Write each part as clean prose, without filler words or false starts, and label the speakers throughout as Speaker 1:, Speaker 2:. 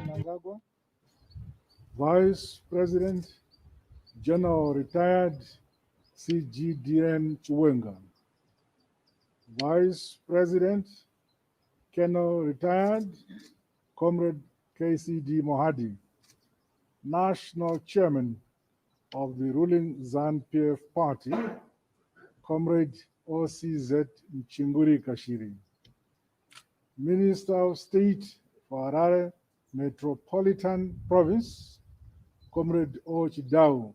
Speaker 1: Mnangagwa, Vice President, General Retired CGDN Chiwenga, Vice President, Colonel Retired Comrade KCD Mohadi, National Chairman of the ruling ZANU-PF Party, Comrade OCZ Mchinguri Kashiri, Minister of State for Harare Metropolitan Province, Comrade O Chidau,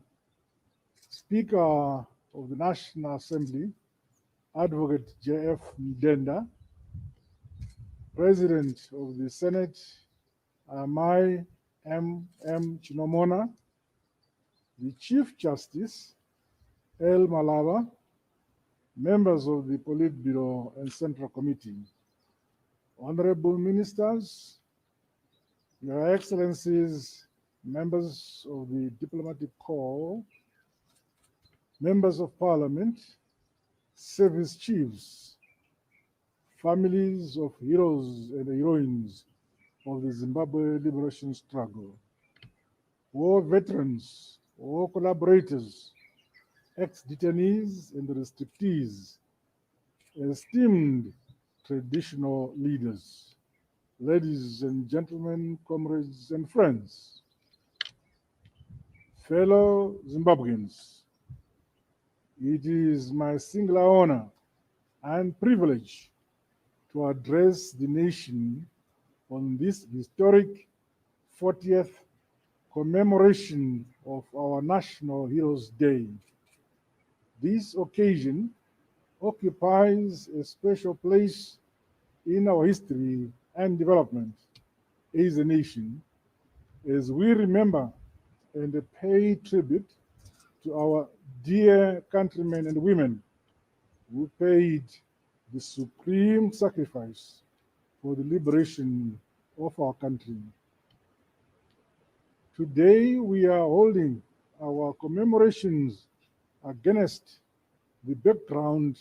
Speaker 1: Speaker of the National Assembly, Advocate J.F. Mdenda, President of the Senate, Amai M.M. Chinomona, the Chief Justice, L. Malaba, members of the Politburo and Central Committee, Honorable Ministers, Your Excellencies, members of the Diplomatic Corps, members of Parliament, service chiefs, families of heroes and heroines of the Zimbabwe liberation struggle, war veterans, war collaborators, ex-detainees and restrictees, esteemed traditional leaders, ladies and gentlemen, comrades and friends, fellow Zimbabweans, it is my singular honor and privilege to address the nation on this historic 40th commemoration of our National Heroes Day. This occasion occupies a special place in our history and development as a nation, as we remember and pay tribute to our dear countrymen and women who paid the supreme sacrifice for the liberation of our country. Today we are holding our commemorations against the background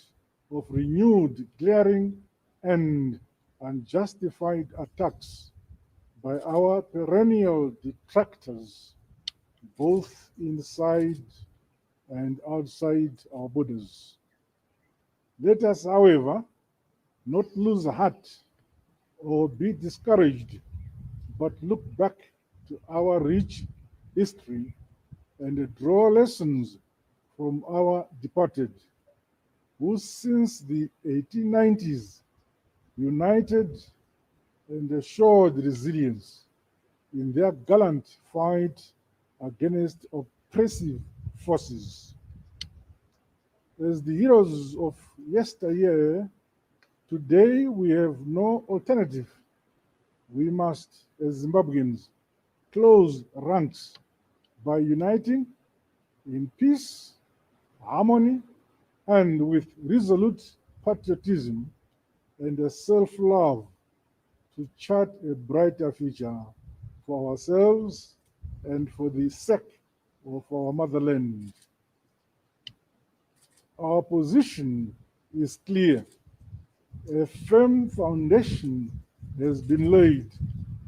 Speaker 1: of renewed, glaring, and unjustified attacks by our perennial detractors, both inside and outside our borders. Let us, however, not lose heart or be discouraged, but look back to our rich history and draw lessons from our departed, who since the 1890s united and showed resilience in their gallant fight against oppressive forces. As the heroes of yesteryear, today we have no alternative. We must, as Zimbabweans, close ranks by uniting in peace, harmony, and with resolute patriotism and a self-love to chart a brighter future for ourselves and for the sake of our motherland. Our position is clear. A firm foundation has been laid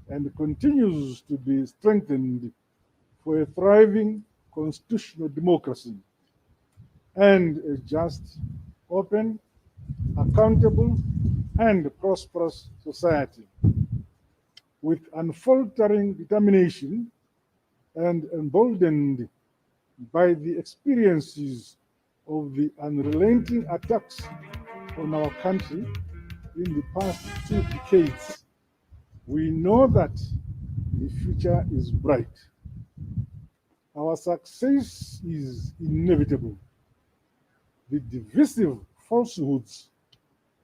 Speaker 1: and continues to be strengthened for a thriving constitutional democracy and a just, open, accountable, and prosperous society. With unfaltering determination and emboldened by the experiences of the unrelenting attacks on our country in the past 2 decades, we know that the future is bright. Our success is inevitable. The divisive falsehoods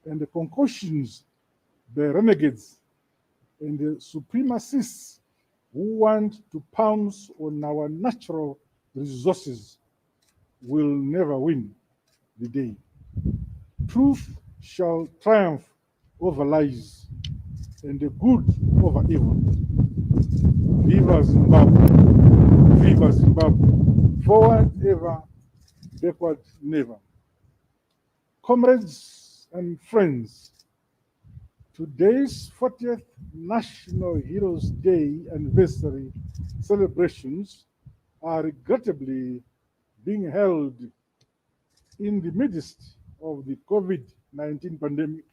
Speaker 1: and the concoctions by renegades and the supremacists who want to pounce on our natural resources will never win the day. Truth shall triumph over lies and the good over evil. Viva Zimbabwe! Viva Zimbabwe! forward ever, backward never. Comrades and friends, today's 40th National Heroes Day anniversary celebrations are regrettably being held in the midst of the COVID-19 pandemic.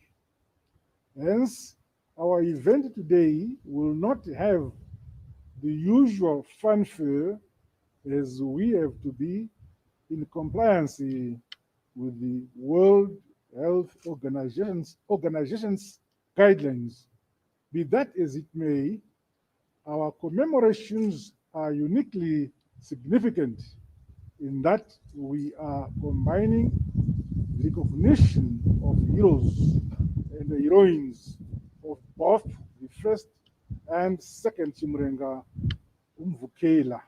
Speaker 1: Hence, our event today will not have the usual fanfare, as we have to be in compliance with the World Health Organization's guidelines. Be that as it may, our commemorations are uniquely significant in that we are combining recognition of heroes and the heroines of both the first and second Chimrenga Umvukela.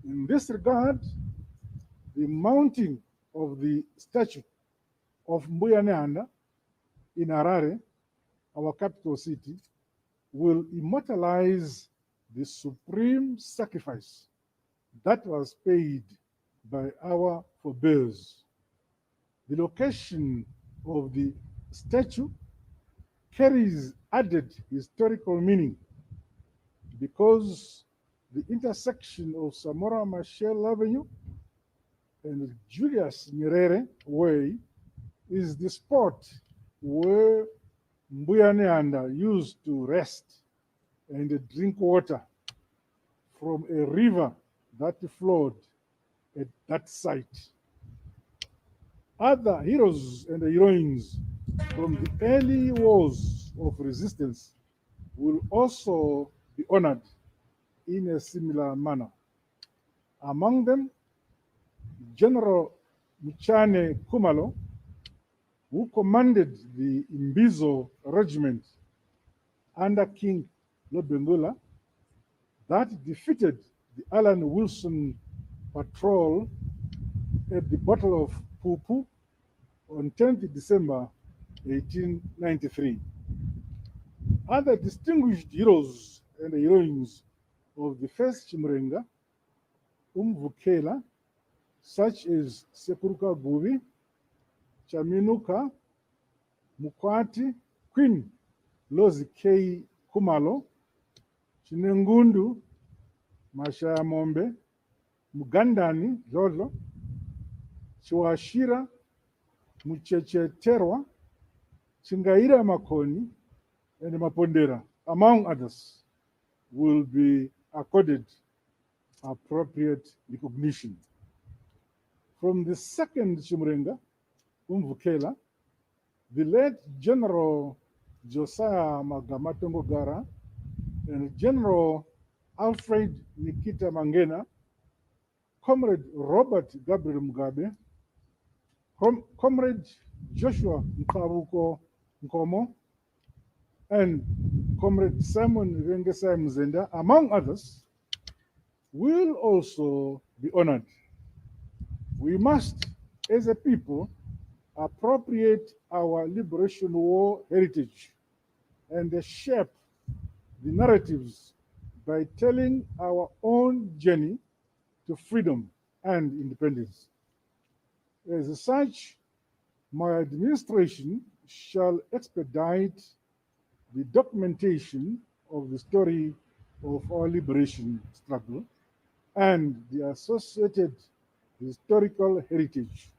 Speaker 1: In this regard, the mounting of the statue of Mbuyane in Harare, our capital city, will immortalize the supreme sacrifice that was paid by our forebears. The location of the statue carries added historical meaning because the intersection of Samora Machel Avenue and Julius Nyerere Way is the spot where Mbuyane used to rest and drink water from a river that flowed at that site. Other heroes and heroines from the early wars of resistance will also be honored in a similar manner. Among them, General Muchane Kumalo, who commanded the Imbizo Regiment under King Lobengula, that defeated the Alan Wilson Patrol at the Battle of Pupu on 10th December 1893. Other distinguished heroes and heroines of the first Chimrenga, Umvukela, such as Sekuruka Gubi, Chaminuka, Mukwati, Queen Lozi K. Kumalo, Chinengundu, Mashaya Mombe, Mugandani, Lolo, Chiwashira, Mucheche Terwa, Chingaira Makoni, and Mapondera, among others, will be accorded appropriate recognition. From the second Chimrenga, Umvukela, the late General Josiah Magamatongo Gara and General Alfred Nikita Mangena, Comrade Robert Gabriel Mugabe, Comrade Joshua Nkabuko Nkomo, and Comrade Simon Rengesai Mzenda, among others, will also be honored. We must, as a people, appropriate our Liberation War heritage and shape the narratives by telling our own journey to freedom and independence. As such, my administration shall expedite the documentation of the story of our liberation struggle and the associated historical heritage.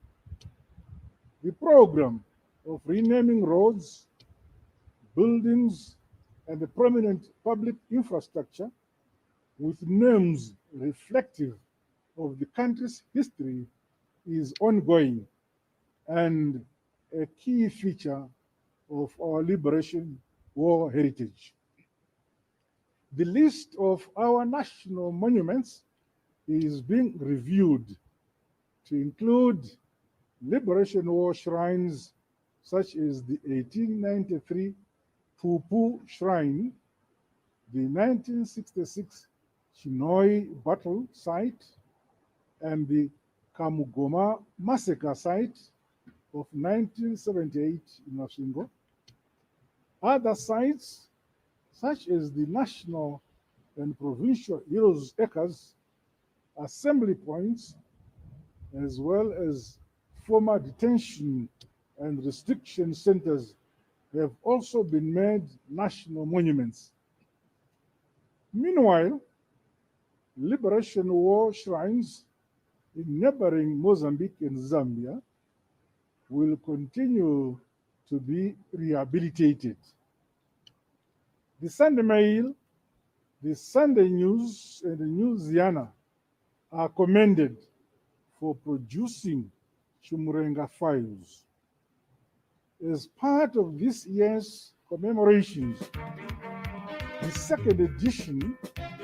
Speaker 1: The program of renaming roads, buildings, and the prominent public infrastructure with names reflective of the country's history is ongoing and a key feature of our Liberation War heritage. The list of our national monuments is being reviewed to include Liberation War shrines such as the 1893 Pupu Shrine, the 1966 Chinoi Battle Site, and the Kamugoma Massacre Site of 1978 in Masvingo. Other sites, such as the National and Provincial Heroes Acres, assembly points, as well as former detention and restriction centers, have also been made national monuments. Meanwhile, Liberation War shrines in neighboring Mozambique and Zambia will continue to be rehabilitated. The Sunday Mail, the Sunday News, and the Newsiana are commended for producing Chumurenga files. As part of this year's commemorations, the second edition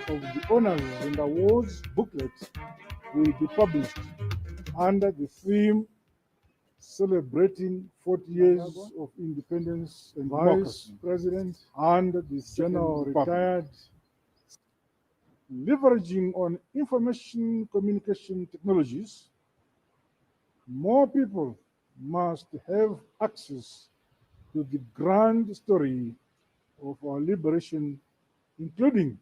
Speaker 1: of the Honors and Awards booklet will be published under the theme celebrating 40 years of independence and Vice President and the General Retired, leveraging on information communication technologies. More people must have access to the grand story of our liberation, including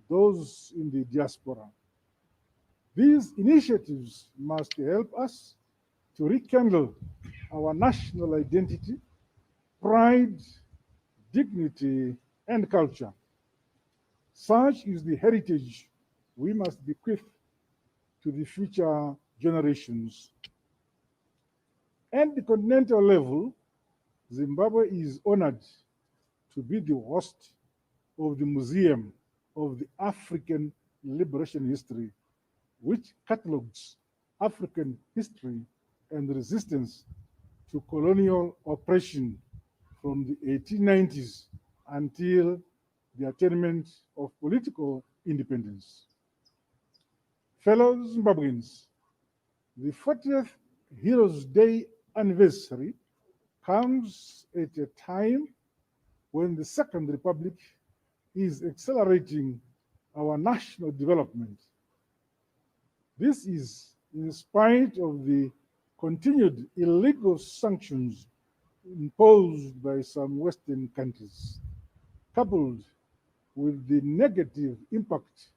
Speaker 1: those in the diaspora. These initiatives must help us to rekindle our national identity, pride, dignity, and culture. Such is the heritage we must bequeath to the future generations. At the continental level, Zimbabwe is honored to be the host of the Museum of the African Liberation History, which catalogs African history and resistance to colonial oppression from the 1890s until the attainment of political independence. Fellow Zimbabweans, the 40th Heroes' Day anniversary comes at a time when the Second Republic is accelerating our national development. This is in spite of the continued illegal sanctions imposed by some Western countries, coupled with the negative impact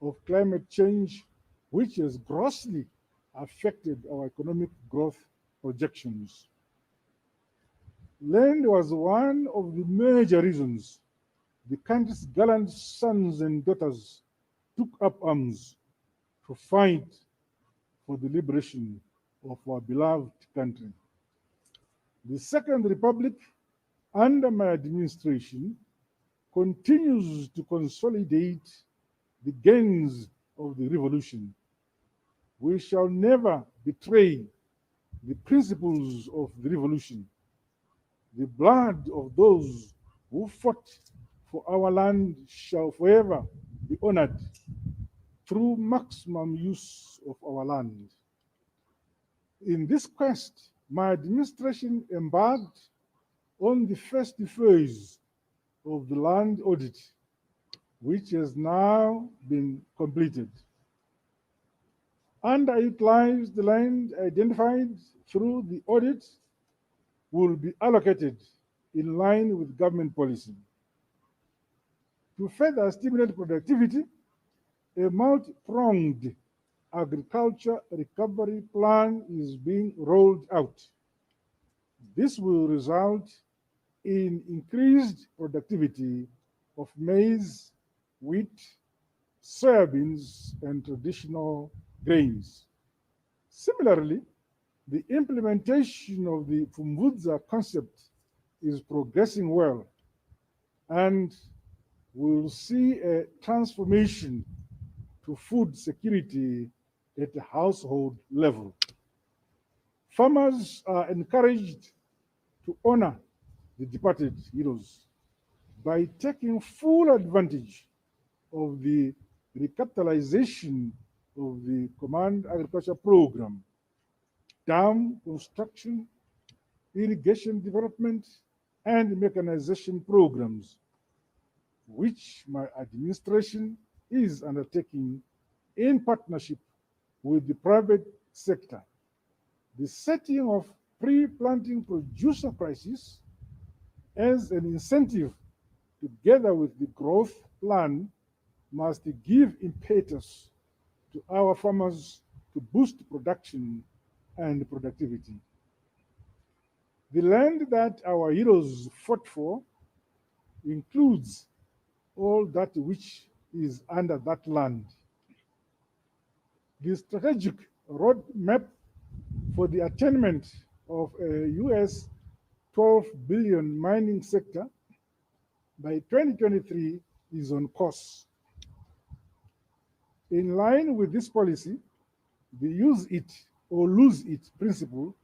Speaker 1: of climate change, which has grossly affected our economic growth projections. Land was one of the major reasons the country's gallant sons and daughters took up arms to fight for the liberation of our beloved country. The Second Republic, under my administration, continues to consolidate the gains of the revolution. We shall never betray the principles of the revolution. The blood of those who fought for our land shall forever be honored through maximum use of our land. In this quest, my administration embarked on the first phase of the land audit, which has now been completed. Underutilized land identified through the audit will be allocated in line with government policy. To further stimulate productivity, a multi-pronged agriculture recovery plan is being rolled out. This will result in increased productivity of maize, wheat, soybeans, and traditional grains. Similarly, the implementation of the Pfumvudza concept is progressing well and will see a transformation to food security at the household level. Farmers are encouraged to honor the departed heroes by taking full advantage of the recapitalization of the Command Agriculture Program, dam construction, irrigation development, and mechanization programs, which my administration is undertaking in partnership with the private sector. The setting of pre-planting producer prices as an incentive, together with the growth plan, must give impetus to our farmers to boost production and productivity. The land that our heroes fought for includes all that which is under that land. The strategic roadmap for the attainment of a US 12 billion mining sector by 2023 is on course. In line with this policy, the use it or lose it principle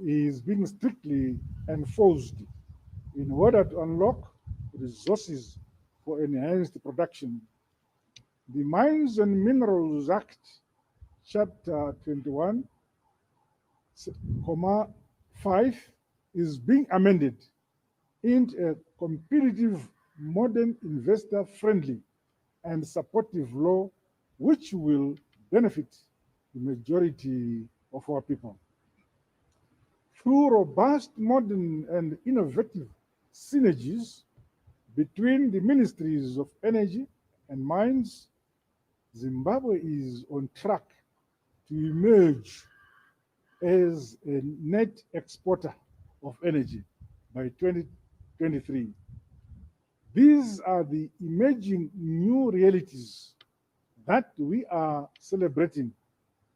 Speaker 1: is being strictly enforced in order to unlock resources for enhanced production. The Mines and Minerals Act, Chapter 21, 5 is being amended into a competitive, modern, investor-friendly, and supportive law which will benefit the majority of our people. Through robust, modern, and innovative synergies between the ministries of energy and mines, Zimbabwe is on track to emerge as a net exporter of energy by 2023. These are the emerging new realities that we are celebrating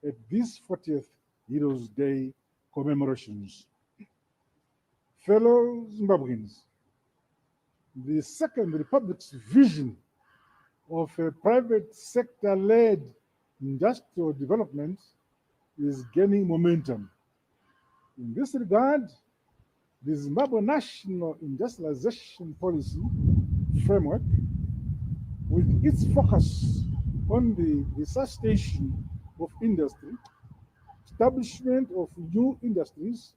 Speaker 1: at this 40th Heroes Day commemorations. Fellow Zimbabweans, the Second Republic's vision of a private sector-led industrial development is gaining momentum. In this regard, the Zimbabwe National Industrialization Policy Framework, with its focus on the resuscitation of industry, establishment of new industries,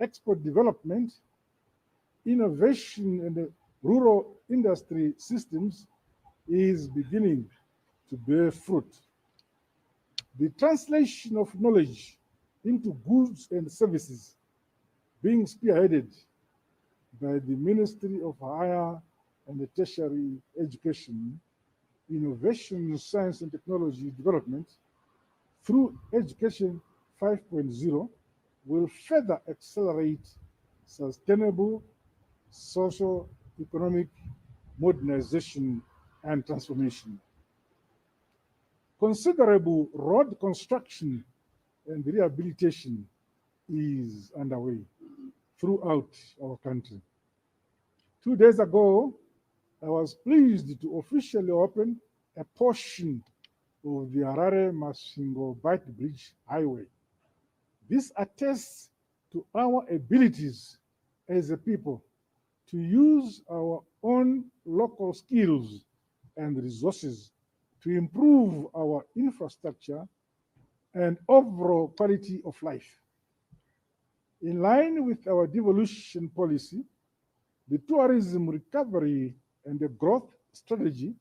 Speaker 1: export development, innovation in the rural industry systems, is beginning to bear fruit. The translation of knowledge into goods and services being spearheaded by the Ministry of Higher and Tertiary Education, Innovation, Science and Technology Development through Education 5.0 will further accelerate sustainable socio-economic modernization and transformation. Considerable road construction and rehabilitation is underway throughout our country. 2 days ago, I was pleased to officially open a portion of the Harare-Masvingo Bike Bridge Highway. This attests to our abilities as a people to use our own local skills and resources to improve our infrastructure and overall quality of life. In line with our devolution policy, the tourism recovery and the growth strategy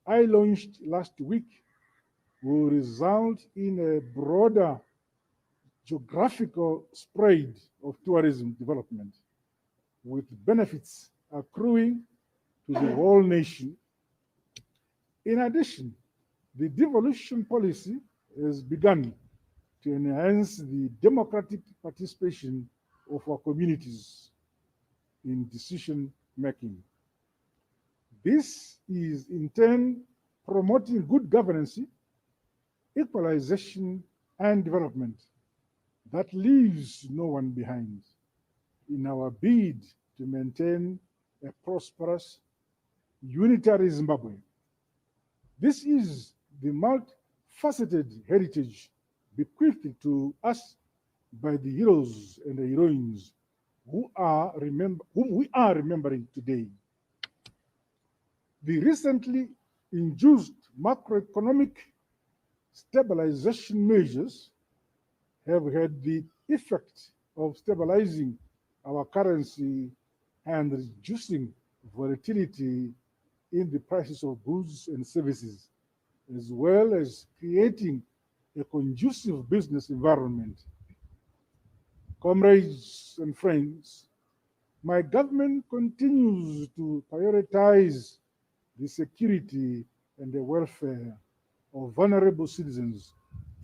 Speaker 1: I launched last week will result in a broader geographical spread of tourism development, with benefits accruing to the whole nation. In addition, the devolution policy has begun to enhance the democratic participation of our communities in decision making. This is in turn promoting good governance, equalization, and development that leaves no one behind in our bid to maintain a prosperous, unitary Zimbabwe. This is the multifaceted heritage bequeathed to us by the heroes and the heroines whom we are remembering today. The recently induced macroeconomic stabilization measures have had the effect of stabilizing our currency and reducing volatility in the prices of goods and services, as well as creating a conducive business environment. Comrades and friends, my government continues to prioritize the security and the welfare of vulnerable citizens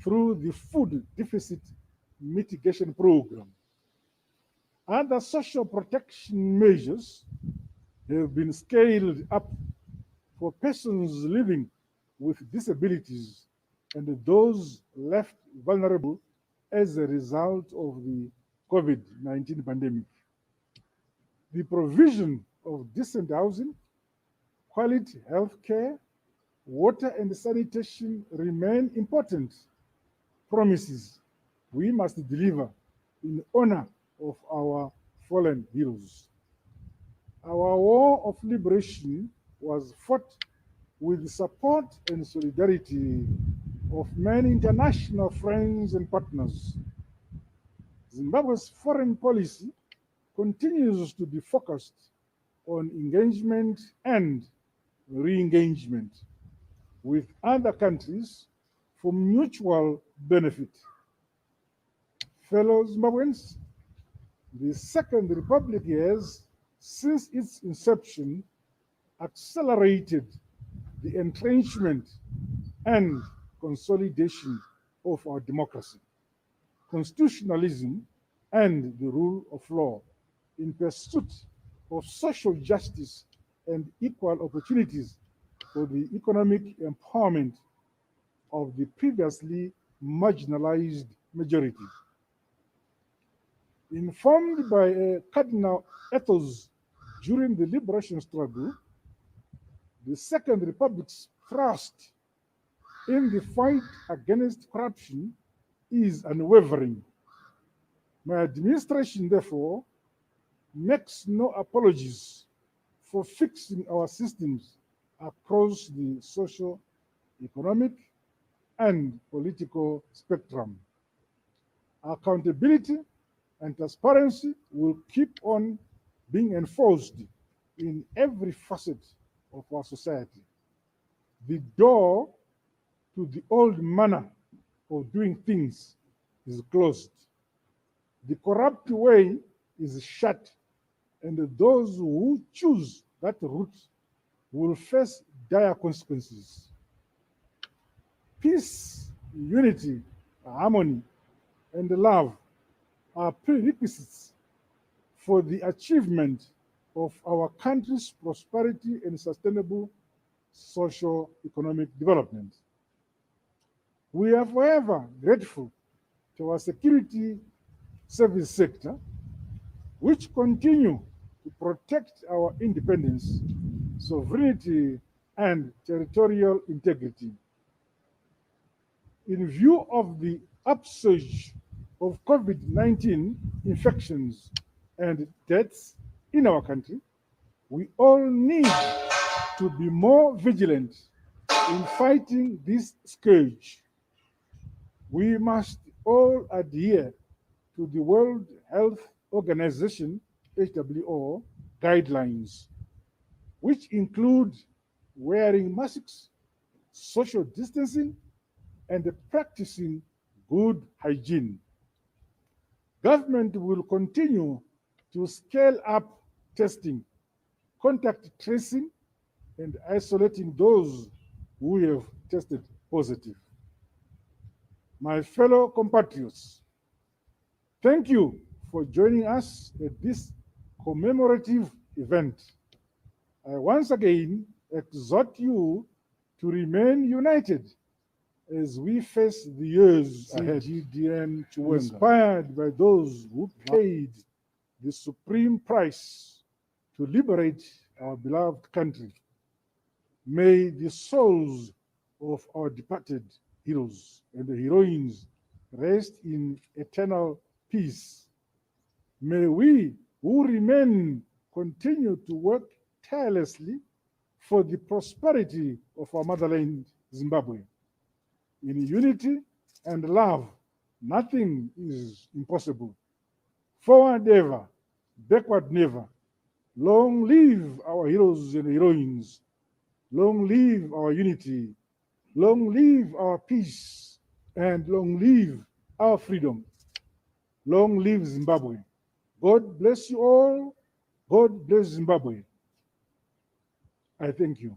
Speaker 1: through the Food Deficit Mitigation Program. Other social protection measures have been scaled up for persons living with disabilities and those left vulnerable as a result of the COVID-19 pandemic. The provision of decent housing, quality health care, water and sanitation remain important promises we must deliver in honor of our fallen heroes. Our war of liberation was fought with the support and solidarity of many international friends and partners. Zimbabwe's foreign policy continues to be focused on engagement and re-engagement with other countries for mutual benefit. Fellow Zimbabweans, the Second Republic has, since its inception, accelerated the entrenchment and consolidation of our democracy, constitutionalism, and the rule of law in pursuit of social justice and equal opportunities for the economic empowerment of the previously marginalized majority. Informed by a cardinal ethos during the liberation struggle, the Second Republic's thrust in the fight against corruption is unwavering. My administration, therefore, makes no apologies for fixing our systems across the social, economic, and political spectrum. Accountability and transparency will keep on being enforced in every facet of our society. The door to the old manner of doing things is closed. The corrupt way is shut, and those who choose that route will face dire consequences. Peace, unity, harmony, and love are prerequisites for the achievement of our country's prosperity and sustainable socio-economic development. We are forever grateful to our security service sector, which continue to protect our independence, sovereignty, and territorial integrity. In view of the upsurge of COVID-19 infections and deaths in our country, we all need to be more vigilant in fighting this scourge. We must all adhere to the World Health Organization, WHO, guidelines, which include wearing masks, social distancing, and practicing good hygiene. Government will continue to scale up testing, contact tracing, and isolating those who have tested positive. My fellow compatriots, thank you for joining us at this commemorative event. I once again exhort you to remain united as we face the years ahead, inspired by those who paid the supreme price to liberate our beloved country. May the souls of our departed heroes and heroines rest in eternal peace. May we who remain continue to work tirelessly for the prosperity of our motherland, Zimbabwe. In unity and love, nothing is impossible. Forward ever, backward never. Long live our heroes and heroines. Long live our unity. Long live our peace. And long live our freedom. Long live Zimbabwe. God bless you all. God bless Zimbabwe. I thank you.